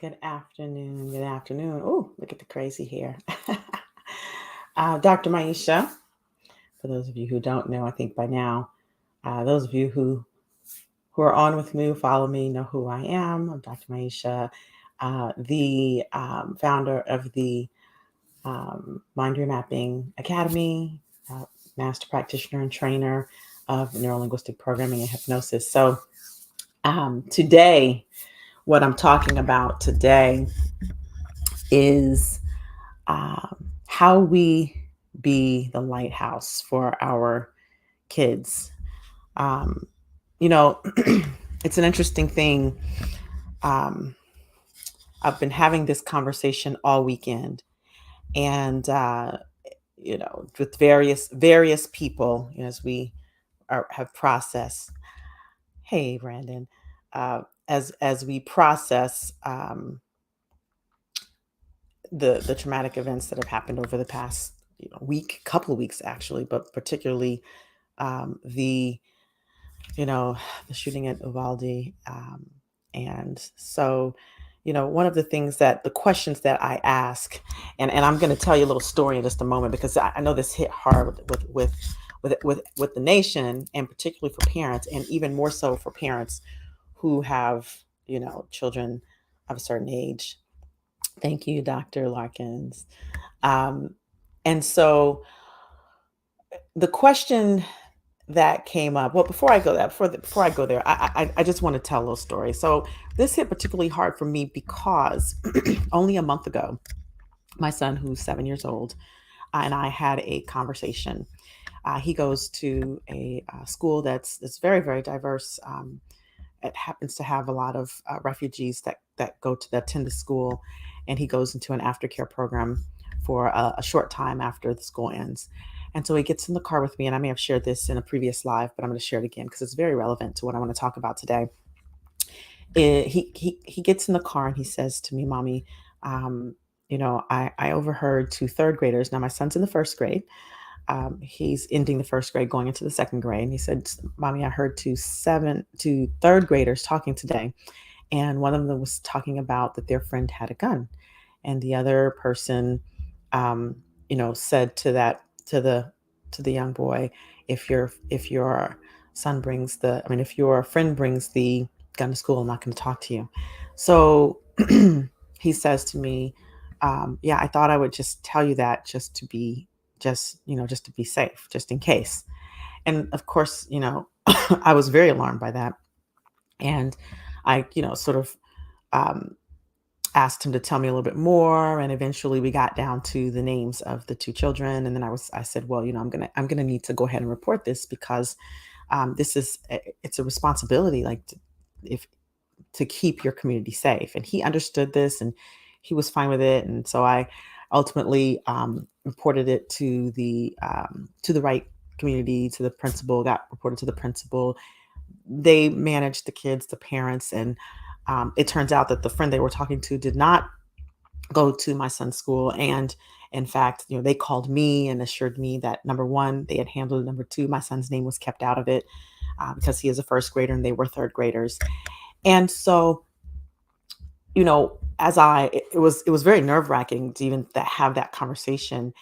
Good afternoon. Good afternoon. Oh, look at the crazy hair. Dr. Maisha, for those of you who don't know, I think by now, those of you who are on with me, who follow me, know who I am. I'm Dr. Maisha, the founder of the Mind ReMapping Academy, uh, master practitioner and trainer of neurolinguistic programming and hypnosis. So today, what I'm talking about today is how we be the lighthouse for our kids. Um, you know, it's an interesting thing. Um, I've been having this conversation all weekend, and with various people, as we have processed. Hey, Brandon, as we process the traumatic events that have happened over the past week, couple of weeks actually, but particularly the the shooting at Uvalde, and so one of the things that the questions that I ask, and I'm going to tell you a little story in just a moment because I know this hit hard with the nation, and particularly for parents, and even more so for parents who have children of a certain age. Thank you, Dr. Larkins. Um, and so the question that came up. Well, before I go there, before I go there, I just want to tell a little story. So this hit particularly hard for me because only a month ago, my son, who's 7 years old, and I had a conversation. He goes to a school that's very very diverse. It happens to have a lot of refugees that attend the school, and he goes into an aftercare program for a short time after the school ends. And so he gets in the car with me, and I may have shared this in a previous live, but I'm going to share it again because it's very relevant to what I want to talk about today. He gets in the car and he says to me, "Mommy, I overheard two third graders. Now my son's in the first grade. He's ending the first grade, going into the second grade. And he said, 'Mommy, I heard two third graders talking today, and one of them was talking about that their friend had a gun, and the other person, said to the young boy, if your son brings if your friend brings the gun to school, I'm not going to talk to you.' So he says to me, 'Yeah, I thought I would just tell you that just to be safe, just in case.' And of course, I was very alarmed by that, and I, sort of um, asked him to tell me a little bit more, and eventually we got down to the names of the two children. And then I said, well, I'm gonna need to go ahead and report this because it's a responsibility, like if to keep your community safe. And he understood this, and he was fine with it. And so I ultimately reported it to the right community, to the principal. Got reported to the principal. They managed the kids, the parents, and it turns out that the friend they were talking to did not go to my son's school. And in fact, they called me and assured me that, number one, they had handled it. Number two, my son's name was kept out of it because he is a first grader and they were third graders. And so, it was very nerve wracking to even have that conversation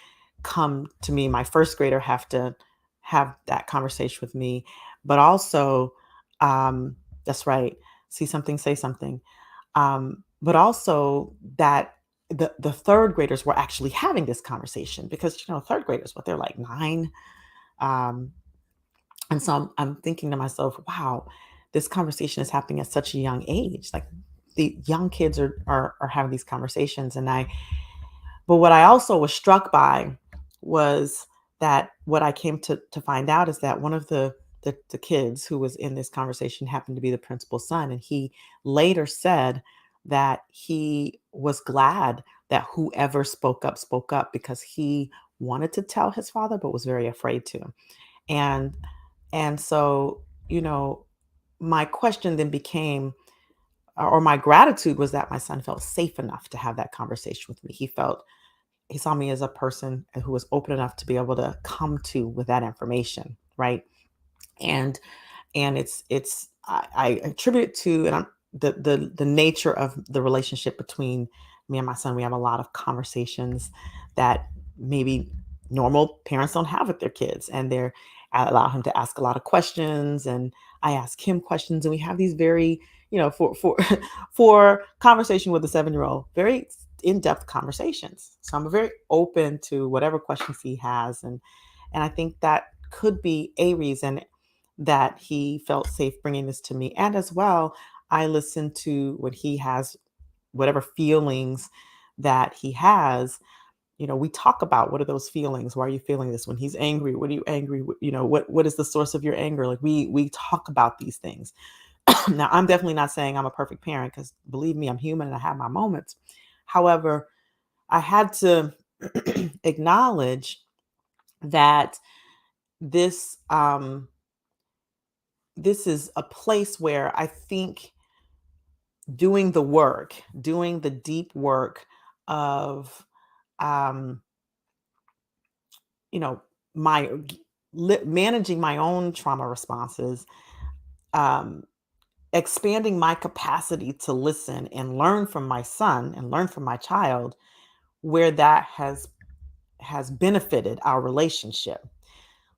come to me. My first grader have to have that conversation with me, but also, that's right. See something, say something. But also that the third graders were actually having this conversation because third graders, what they're like 9, um, and so I'm thinking to myself, wow, this conversation is happening at such a young age. Like the young kids are having these conversations, but what I also was struck by was that what I came to find out is that one of the kids who was in this conversation happened to be the principal's son. And he later said that he was glad that whoever spoke up because he wanted to tell his father, but was very afraid to. And and so, my question then became, or my gratitude was that my son felt safe enough to have that conversation with me. He saw me as a person who was open enough to be able to come to with that information, right? And it's I attribute it to, and the nature of the relationship between me and my son. We have a lot of conversations that maybe normal parents don't have with their kids, and I allow him to ask a lot of questions, and I ask him questions, and we have these very, for for conversation with a 7-year-old, very in-depth conversations. So I'm very open to whatever questions he has, and I think that could be a reason that he felt safe bringing this to me. And as well, I listen to when he has whatever feelings that he has. We talk about, what are those feelings? Why are you feeling this? When he's angry, what are you angry with? What is the source of your anger? Like, we talk about these things. Now, I'm definitely not saying I'm a perfect parent, because believe me, I'm human and I have my moments. However, I had to acknowledge that this this is a place where I think doing the work, doing the deep work of, um, you know, my managing my own trauma responses, um, expanding my capacity to listen and learn from my son and learn from my child, where that has benefited our relationship.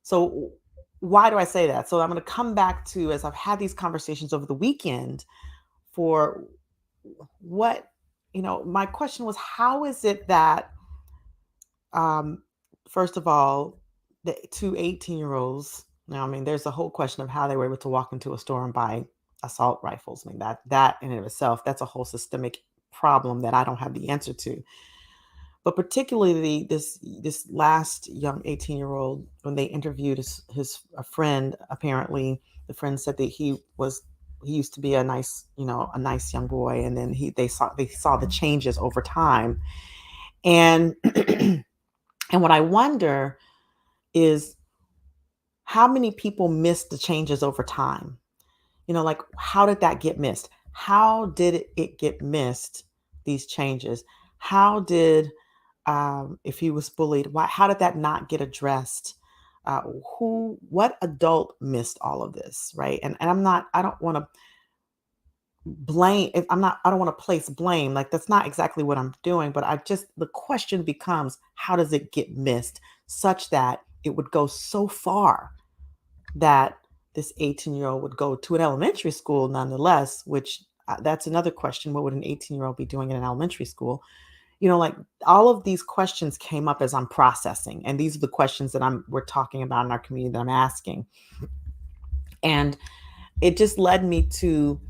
So why do I say that? So I'm going to come back to, as I've had these conversations over the weekend, for what, my question was, how is it that, um, first of all, the two 18-year-olds, now, I mean, there's a whole question of how they were able to walk into a store and buy assault rifles. I mean, that in and of itself, that's a whole systemic problem that I don't have the answer to. But particularly this last young 18-year-old, when they interviewed his a friend, apparently the friend said that he used to be a nice young boy, and then they saw the changes over time. And and what I wonder is, how many people miss the changes over time? Like, how did that get missed? How did it get missed, these changes? How did, if he was bullied, how did that not get addressed? What adult missed all of this, right? And I don't want to blame. I don't want to place blame. Like, that's not exactly what I'm doing. But the question becomes, how does it get missed, such that it would go so far that this 18-year-old would go to an elementary school nonetheless, which, that's another question. What would an 18-year-old be doing in an elementary school? Like, all of these questions came up as I'm processing. And these are the questions that we're talking about in our community, that I'm asking. And it just led me to,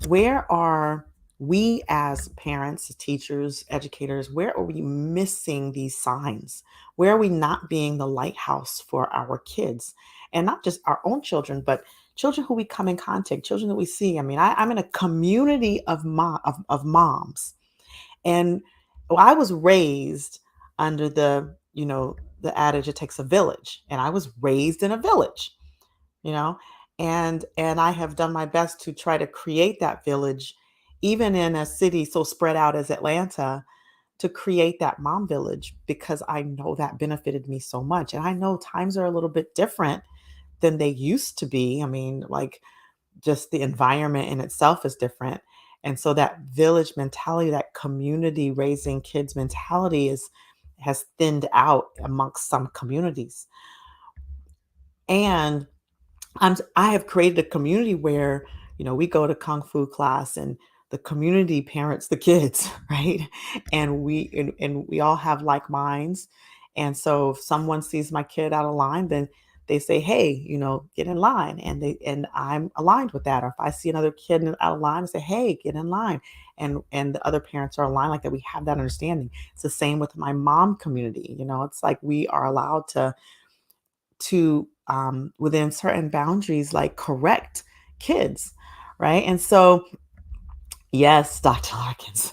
where are we as parents, teachers, educators, where are we missing these signs? Where are we not being the lighthouse for our kids? And not just our own children, but children who we come in contact, children that we see. I mean, I'm in a community of moms. And I was raised under the adage, it takes a village. And I was raised in a village, you know, and I have done my best to try to create that village, even in a city so spread out as Atlanta, to create that mom village, because I know that benefited me so much. And I know times are a little bit different than they used to be. I mean, like, just the environment in itself is different. And so that village mentality, that community raising kids mentality, has thinned out amongst some communities. And I have created a community where, we go to kung fu class, and the community parents the kids, right? And we all have like minds. And so if someone sees my kid out of line, then they say, "Hey, get in line." And I'm aligned with that. Or if I see another kid out of line, I say, "Hey, get in line." And the other parents are aligned like that. We have that understanding. It's the same with my mom community. It's like, we are allowed to within certain boundaries, like, correct kids, right? And so, yes, Dr. Larkins.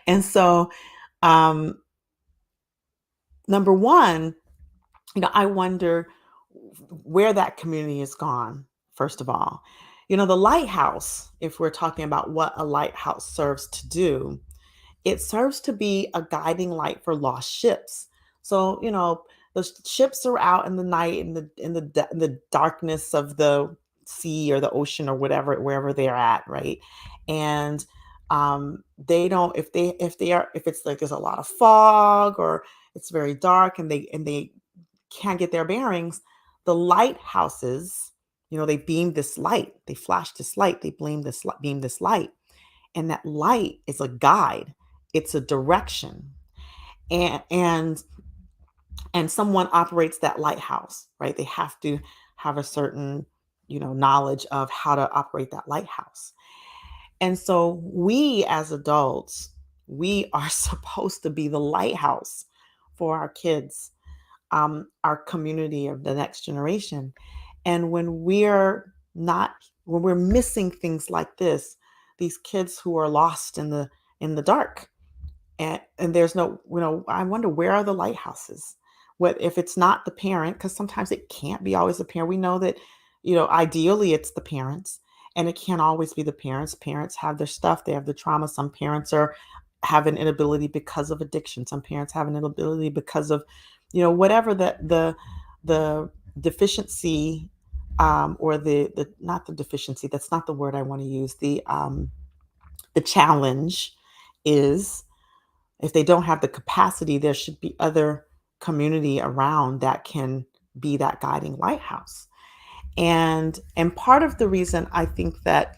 And so, um number one, I wonder where that community is gone. First of all, the lighthouse, if we're talking about what a lighthouse serves to do, it serves to be a guiding light for lost ships. So, the ships are out in the night, in the darkness of the sea or the ocean or whatever, wherever they're at, right? And they don't, if it's like there's a lot of fog or it's very dark and they can't get their bearings, the lighthouses, they beam this light, they flash this light, they beam this light, and that light is a guide, it's a direction. And and and someone operates that lighthouse, right? They have to have a certain, knowledge of how to operate that lighthouse. And so we as adults, we are supposed to be the lighthouse for our kids, our community of the next generation. And when we're missing things like this, these kids who are lost in the dark, and there's no, I wonder, where are the lighthouses? What if it's not the parent? Because sometimes it can't be always the parent. We know that, ideally it's the parents, and it can't always be the parents. Parents have their stuff, they have the trauma. Some parents have an inability because of addiction. Some parents have an inability because of, whatever the deficiency, or the not the deficiency. That's not the word I want to use. The challenge is, if they don't have the capacity, there should be other community around that can be that guiding lighthouse. And part of the reason I think that,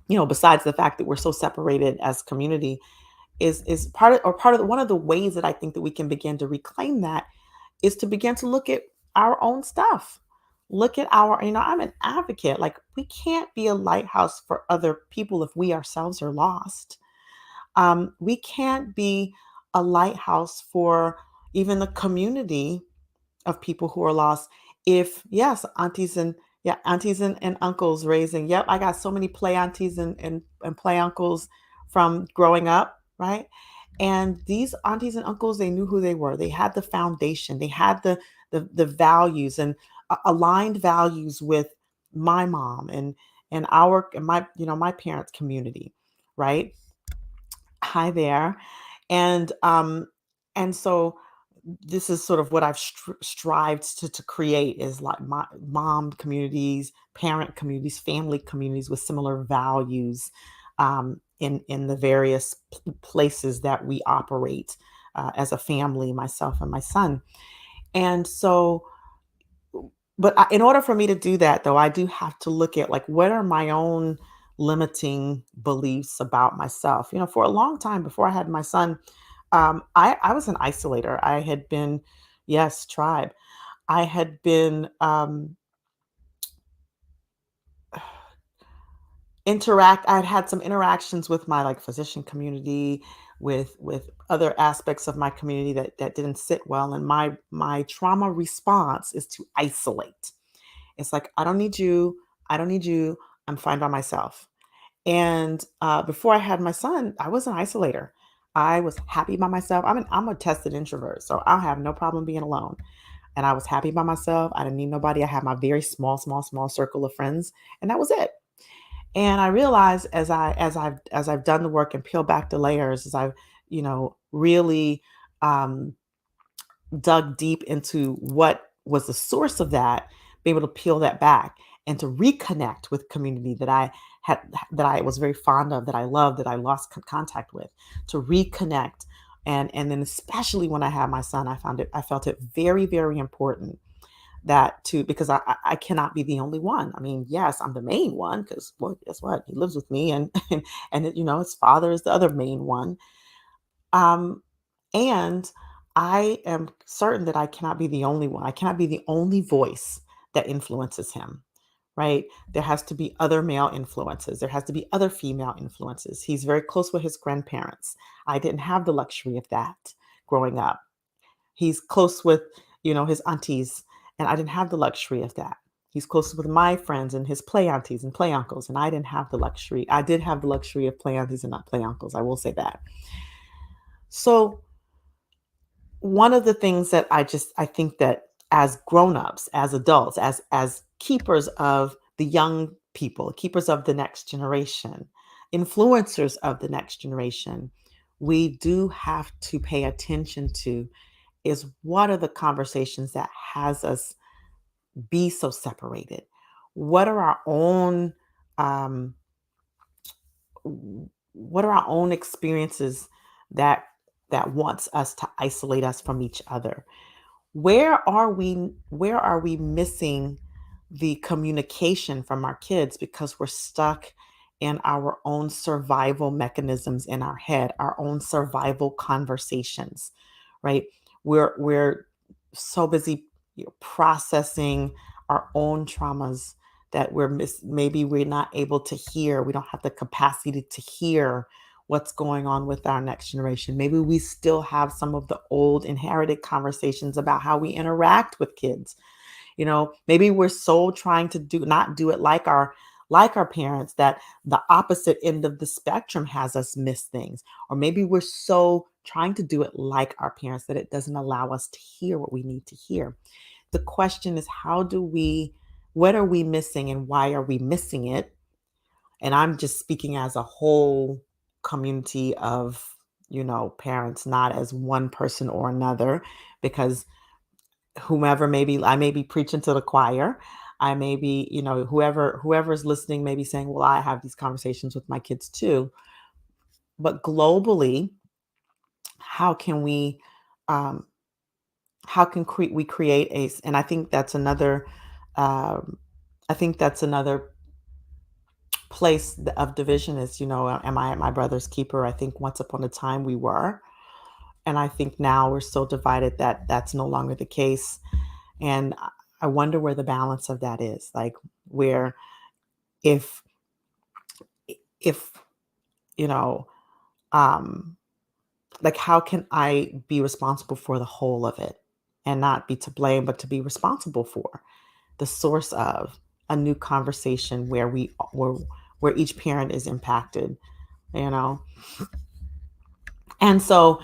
besides the fact that we're so separated as community, is part of one of the ways that I think that we can begin to reclaim that is to begin to look at our own stuff. Look at I'm an advocate. Like, we can't be a lighthouse for other people if we ourselves are lost. We can't be a lighthouse for even the community of people who are lost. If, yes, aunties and uncles raising. Yep, I got so many play aunties and play uncles from growing up, right? And these aunties and uncles, they knew who they were. They had the foundation. They had the values, and aligned values with my mom and my parents' community, right? Hi there. And so this is sort of what I've strived to create, is like my mom communities, parent communities, family communities with similar values, in the various places that we operate, as a family, myself and my son. And so, but in order for me to do that, though, I do have to look at, like, what are my own limiting beliefs about myself. For a long time before I had my son, I was an isolator. I had been, yes, tribe. I had been, I'd had some interactions with my, like, physician community, with other aspects of my community that didn't sit well. And my trauma response is to isolate. It's like, I don't need you. I don't need you. I'm fine by myself. And before I had my son, I was an isolator. I was happy by myself. I'm a tested introvert, so I have no problem being alone. And I was happy by myself. I didn't need nobody. I had my very small, small, small circle of friends, and that was it. And I realized, as I've done the work and peeled back the layers, as I've, really, um, dug deep into what was the source of that, be able to peel that back and to reconnect with community had that I was very fond of, that I loved, that I lost contact with, to reconnect. And then, especially when I had my son, I felt it very, very important that, to because I cannot be the only one. I mean, yes, I'm the main one, because, well, guess what? He lives with me, and his father is the other main one. Um, and I am certain that I cannot be the only one. I cannot be the only voice that influences him, right? There has to be other male influences. There has to be other female influences. He's very close with his grandparents. I didn't have the luxury of that growing up. He's close with, his aunties, and I didn't have the luxury of that. He's close with my friends and his play aunties and play uncles, and I didn't have the luxury. I did have the luxury of play aunties and not play uncles. I will say that. So, one of the things that I think that, as grown-ups, as adults, as keepers of the young people, keepers of the next generation, influencers of the next generation, we do have to pay attention to, is, what are the conversations that has us be so separated? What are our own, um what are our own experiences that wants us to isolate us from each other? Where are we missing the communication from our kids because we're stuck in our own survival mechanisms in our head, our own survival conversations, right? We're so busy, processing our own traumas that maybe we're not able to hear. We don't have the capacity to hear what's going on with our next generation. Maybe we still have some of the old inherited conversations about how we interact with kids. Maybe we're so trying to not do it like our parents, that the opposite end of the spectrum has us miss things. Or maybe we're so trying to do it like our parents that it doesn't allow us to hear what we need to hear. The question is, what are we missing and why are we missing it? And I'm just speaking as a whole community of, parents, not as one person or another, because whomever, maybe I may be preaching to the choir. I may be, whoever's listening may be saying, well, I have these conversations with my kids too. But globally, how can um, we create and um, I think that's another place of division is, am I my brother's keeper? I think once upon a time we were. And I think now we're so divided that that's no longer the case. And I wonder where the balance of that is. Like, where if, if, you know, um, like, how can I be responsible for the whole of it and not be to blame, but to be responsible for the source of a new conversation where each parent is impacted, you know? And so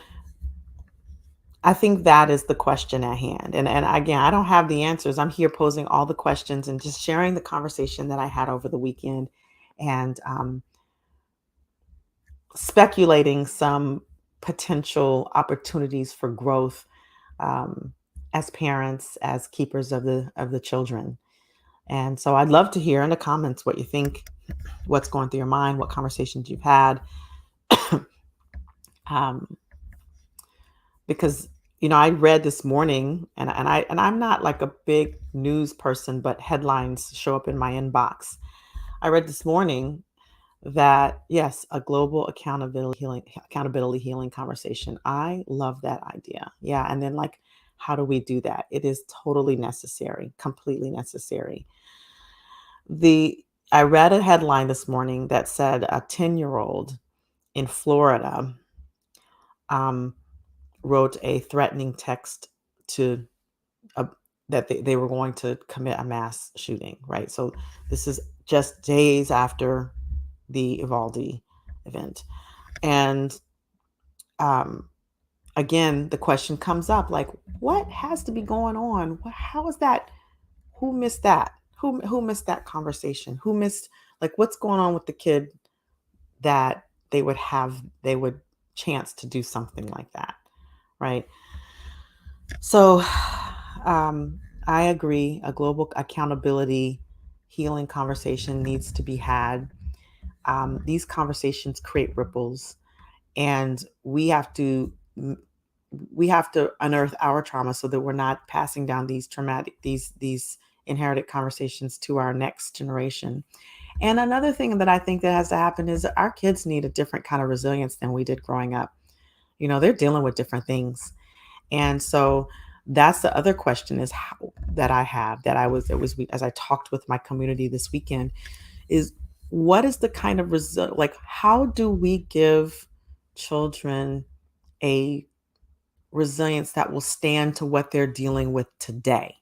I think that is the question at hand. And again, I don't have the answers. I'm here posing all the questions and just sharing the conversation that I had over the weekend, and speculating some potential opportunities for growth, um, as parents, as keepers of the children. And so I'd love to hear in the comments what you think, what's going through your mind, what conversations you've had. um, because I read this morning, and I'm not like a big news person, but headlines show up in my inbox. I read this morning that, yes, a global accountability healing conversation. I love that idea. Yeah, and then, like, how do we do that? It is totally necessary, completely necessary. The I read a headline this morning that said a 10-year-old in Florida um, wrote a threatening text to a, that they were going to commit a mass shooting, right? So this is just days after the Uvalde event. And um, again, the question comes up, like, what has to be going on? How is that? Who missed that? Who missed that conversation? Who missed, like, what's going on with the kid that they would chance to do something like that, right? So, um, I agree. A global accountability healing conversation needs to be had. These conversations create ripples, and we have to unearth our trauma so that we're not passing down these inherited conversations to our next generation. And another thing that I think that has to happen is our kids need a different kind of resilience than we did growing up. They're dealing with different things. And so that's the other question is that I have, that I was, it was, as I talked with my community this weekend, is what is the kind of like, how do we give children a resilience that will stand to what they're dealing with today?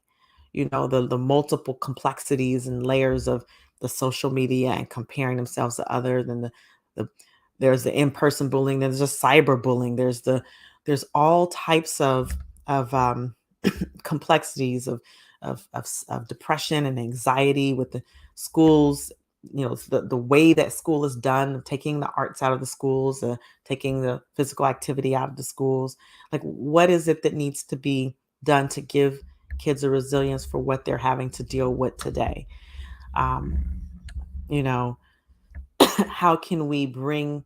The multiple complexities and layers of the social media and comparing themselves to others, and the there's the in-person bullying, there's just cyberbullying, there's all types of complexities of depression and anxiety with the schools. The way that school is done, taking the arts out of the schools, taking the physical activity out of the schools. Like, what is it that needs to be done to give kids a resilience for what they're having to deal with today? um, you know how can we bring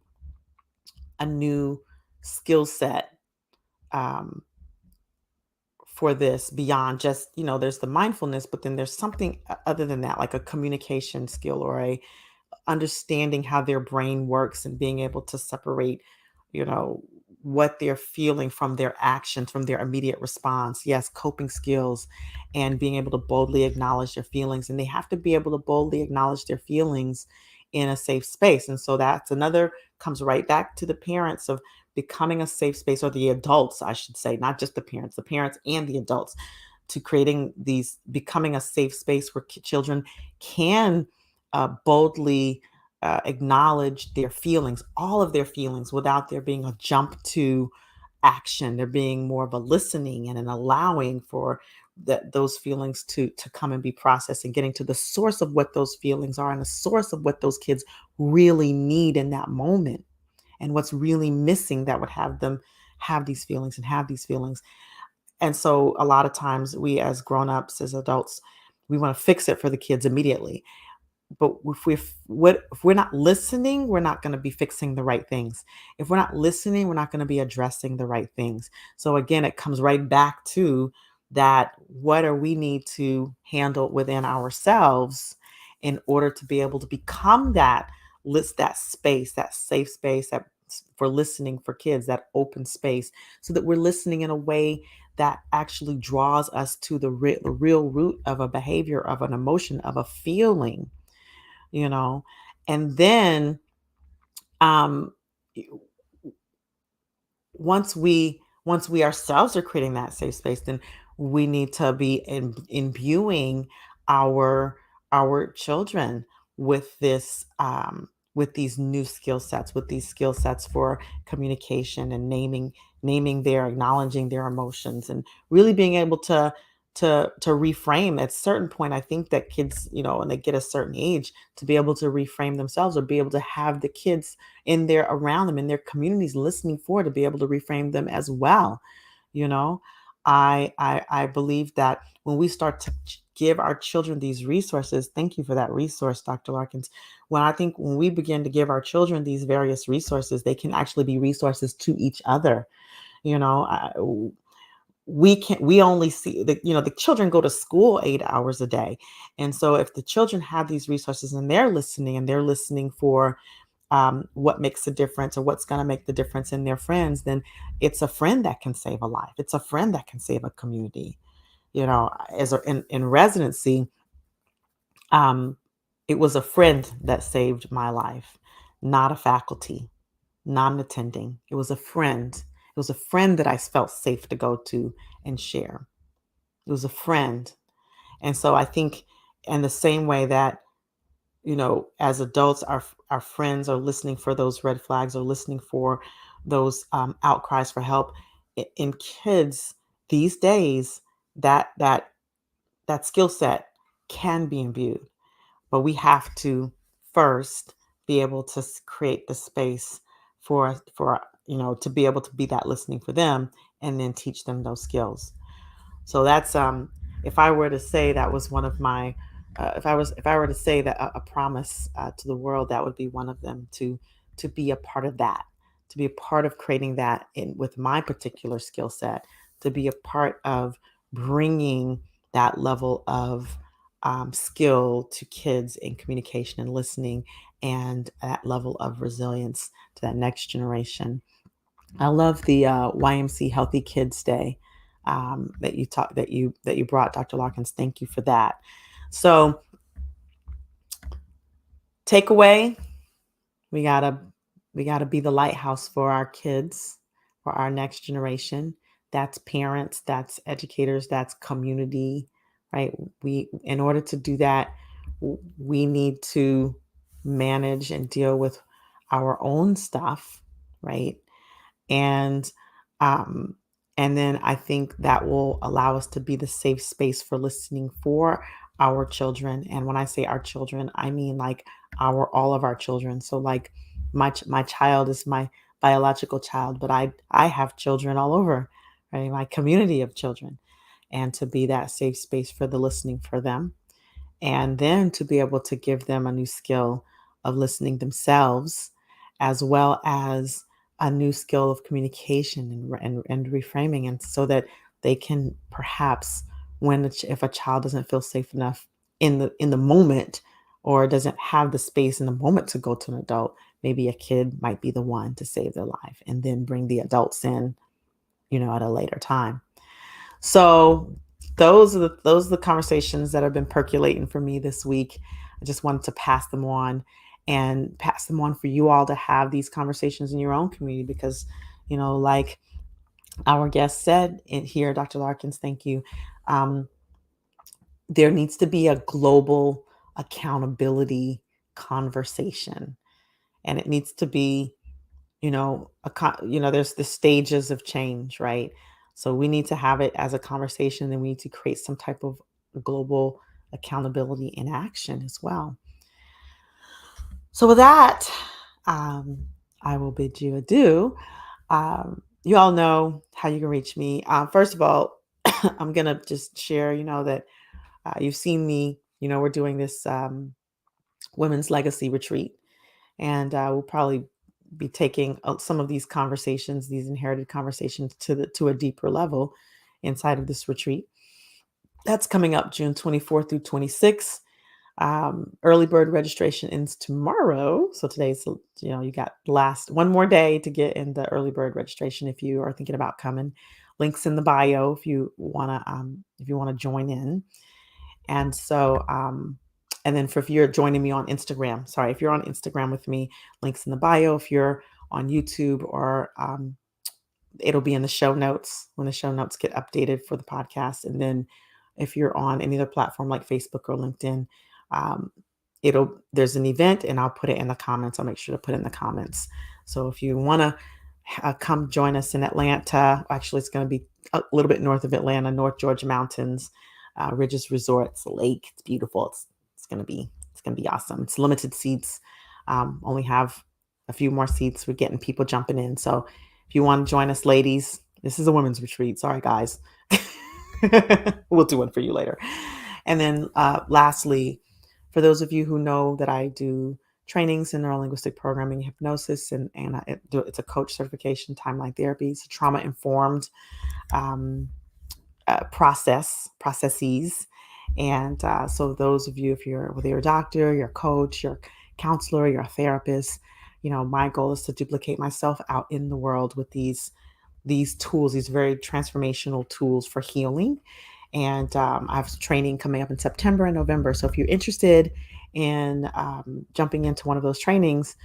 a new skill set um, for this beyond just, there's the mindfulness, but then there's something other than that, like a communication skill or a understanding how their brain works and being able to separate, you know, what they're feeling from their actions, from their immediate response. Yes, coping skills and being able to boldly acknowledge their feelings. And they have to be able to boldly acknowledge their feelings in a safe space. And so that's another comes right back to the parents of becoming a safe space, or the adults, I should say, not just the parents and the adults, to creating these, becoming a safe space where children can boldly acknowledge their feelings, all of their feelings, without there being a jump to action. There being more of a listening and an allowing for those feelings to come and be processed, and getting to the source of what those feelings are and the source of what those kids really need in that moment, and what's really missing that would have them have these feelings and have these feelings. And so a lot of times we as grown-ups, as adults, we want to fix it for the kids immediately. But if we're not listening, we're not going to be fixing the right things. If we're not listening, we're not going to be addressing the right things. So again, it comes right back to that: what do we need to handle within ourselves in order to be able to become that space, that safe space, for listening for kids, that open space, so that we're listening in a way that actually draws us to the real root of a behavior, of an emotion, of a feeling, you know. And then um once we ourselves are creating that safe space, then we need to be imbuing our children with with these new skill sets, with these skill sets for communication and naming their, acknowledging their emotions, and really being able to reframe at a certain point. I think that kids, when they get a certain age, to be able to reframe themselves, or be able to have the kids in there around them, in their communities, listening for, to be able to reframe them as well. you know I believe that when we start to give our children these resources, thank you for that resource, Dr. Larkins. When we begin to give our children these various resources, they can actually be resources to each other. you know I, we only see the children go to school 8 hours a day. And so if the children have these resources, and they're listening for what makes a difference, or what's going to make the difference in their friends, then it's a friend that can save a life. It's a friend that can save a community. In residency, um, it was a friend that saved my life, not a faculty, not an attending. It was a friend. It was a friend that I felt safe to go to and share. It was a friend. And so I think, in the same way that, as adults, our friends are listening for those red flags, or listening for those outcries for help. In kids these days, that skill set can be imbued, but we have to first be able to create the space for to be able to be that listening for them, and then teach them those skills. So that's if I were to say that was one of my if I were to say that a promise to the world, that would be one of them, to be a part of that, to be a part of creating that in with my particular skill set, to be a part of bringing that level of skill to kids in communication and listening, and that level of resilience to that next generation. I love the YMC Healthy Kids Day that you brought, Dr. Larkins. Thank you for that. So, takeaway: we gotta be the lighthouse for our kids, for our next generation. That's parents, that's educators, that's community, right? We In order to do that, we need to manage and deal with our own stuff, right? And um and then I think that will allow us to be the safe space for listening for our children. And when I say our children, I mean like our all of our children. So like my child is my biological child, but I have children all over, right? My community of children. And to be that safe space for the listening for them, and then to be able to give them a new skill of listening themselves, as well as a new skill of communication and reframing, and so that they can perhaps, if a child doesn't feel safe enough in the moment, or doesn't have the space in the moment to go to an adult, maybe a kid might be the one to save their life, and then bring the adults in, at a later time. So those are the conversations that have been percolating for me this week. I just wanted to pass them on, and pass them on for you all to have these conversations in your own community, because, like our guest said in here, Dr. Larkins, thank you. Um, there needs to be a global accountability conversation, and it needs to be, there's the stages of change, right? So we need to have it as a conversation, and we need to create some type of global accountability in action as well. So with that, I will bid you adieu. You all know how you can reach me. First of all, I'm gonna just share, that you've seen me. We're doing this women's legacy retreat, and we'll probably be taking some of these conversations, these inherited conversations, to a deeper level inside of this retreat. That's coming up June 24th through 26th. Early bird registration ends tomorrow. So today's, you got one more day to get in the early bird registration if you are thinking about coming. Links in the bio if you wanna join in. And so, and then if you're joining me on Instagram, if you're on Instagram with me, links in the bio. If you're on YouTube, or it'll be in the show notes when the show notes get updated for the podcast. And then if you're on any other platform like Facebook or LinkedIn, um, there's an event, and I'll put it in the comments. I'll make sure to put it in the comments. So if you want to come join us in Atlanta, actually it's going to be a little bit north of Atlanta, North Georgia mountains, Ridges Resorts Lake. It's beautiful. It's going to be awesome. It's limited seats. Only have a few more seats. We're getting people jumping in. So if you want to join us, ladies, this is a women's retreat. Sorry, guys. We'll do one for you later. And then lastly, for those of you who know that I do trainings in neurolinguistic programming, hypnosis, and it's a coach certification, timeline therapy. It's a trauma-informed processes. And so those of you, whether you're a doctor, your coach, your counselor, your therapist, my goal is to duplicate myself out in the world with these tools, these very transformational tools for healing. And I have training coming up in September and November. So if you're interested in jumping into one of those trainings,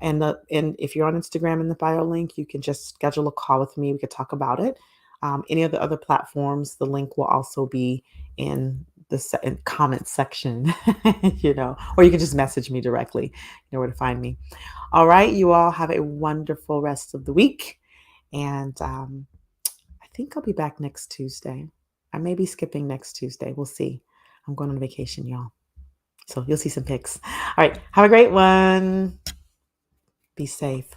and if you're on Instagram in the bio link, you can just schedule a call with me. We could talk about it. Any of the other platforms, the link will also be in the comment section, or you can just message me directly. You know where to find me. All right, you all have a wonderful rest of the week. And I think I'll be back next Tuesday. I may be skipping next Tuesday. We'll see. I'm going on vacation, y'all. So you'll see some pics. All right. Have a great one. Be safe.